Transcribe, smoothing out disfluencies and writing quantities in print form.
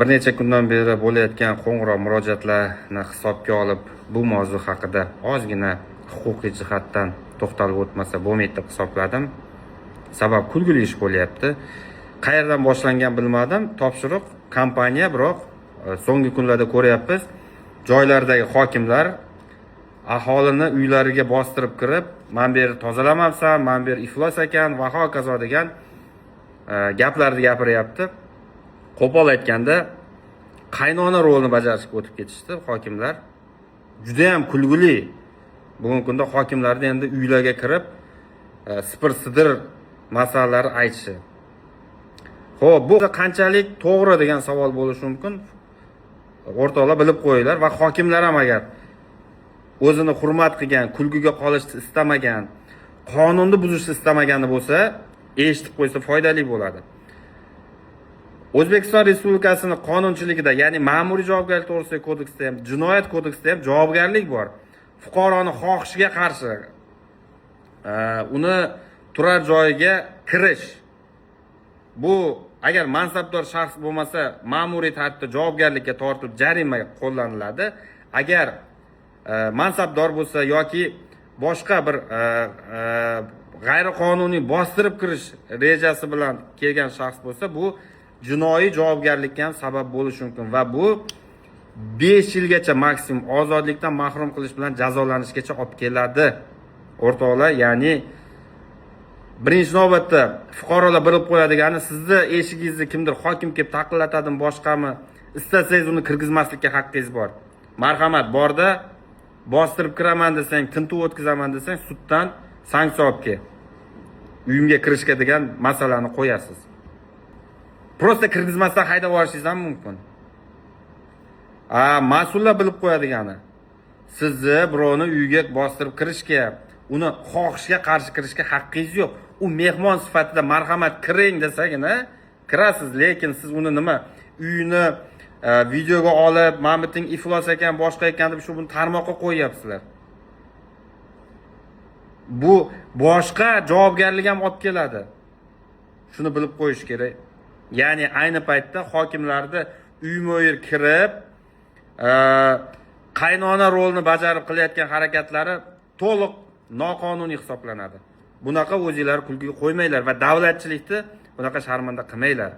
Bir necha kundan beri bo'layotgan qo'ng'iroq murojaatlarni hisobga olib, bu mavzu haqida ozgina huquqiy jihatdan to'xtalib o'tmasa bo'lmaydi deb hisobladim. Sabab kulgili ish bo'lyapti. Qayerdan boshlangan bilmadim. Topshiriq kompaniya, biroq so'nggi kunlarda ko'ryapmiz, joylardagi hokimlar aholini uylariga bostirib kirib, "Men bu yerni tozalamabsan, men bu yer iflos ekan" va hokazo degan gaplarni gapiryapti. Qo'pol aytganda, qaynona rolini bajarishga o'tib ketishdi hokimlar. Juda ham kulgili. Bugungi kunda hokimlarni endi uylarga kirib, sipir-sidir masalalar aytishi. Xo'p, bu qanchalik to'g'ri degan savol bo'lishi mumkin. O'rtoqlar bilib qo'yinglar va hokimlar ham agar o'zini hurmat qilgan, kulguga qolishni istamagan, qonunni buzishni istamagani bo'lsa, eshitib qo'ysa foydali bo'ladi. O'zbekiston Respublikasining qonunchiligida, ya'ni ma'muriy javobgarlik to'g'risidagi kodeksda ham, jinoyat kodeksida ham javobgarlik bor. Fuqaroning xohishiga qarshi uni turar joyiga kirish. Bu agar mansabdor shaxs bo'lmasa, ma'muriy tartibda javobgarlikka tortilib jarima qo'llaniladi. Agar mansabdor bo'lsa yoki boshqa bir g'ayriqonuniy bostirib kirish rejasi bilan kelgan shaxs bo'lsa, bu jinoiy javobgarlikka ham sabab bo'lishi mumkin va bu 5 yilgacha maksimum ozodlikdan mahrum qilish bilan jazolanishgacha olib keladi. O'rtoqlar, ya'ni birinchi navbatda fuqarolar bilib qo'yadigani, sizni eshigingizni kimdir hokim kelib taqillatadimi, boshqami, istasangiz uni kirgizmaslikka haqqingiz bor. Marhamat borda bostirib kiraman desang, tintuv o'tkazaman desang, suddan sanksiya olib kel. Uyimga kirishga degan masalani qo'yasiz. Prosta kirgizmasdan haydab yuborishingiz ham mumkin. Mas'ullar bilib qo'yadigani, sizni birovni uyiga bostirib kirishga, uni xohishiga qarshi kirishga haqqingiz yo'q. U mehmon sifatida marhamat kiring desagina kirasiz, lekin siz uni nima uyini videoga olib, "Ma'miting iflos ekan, boshqa ekan" deb shu buni tarmoqqa qo'yyapsizlar. Bu boshqa javobgarlik ham olib keladi. Shuni bilib qo'yish kerak. Ya'ni ayni paytda hokimlarni uyma-uy kirib, qaynona rolini bajarib qilayotgan harakatlari to'liq noqonuniy hisoblanadi. Bunaqa o'zingizlar kulgiga qo'ymanglar va davlatchilikni bunaqa sharmanda qilmanglar.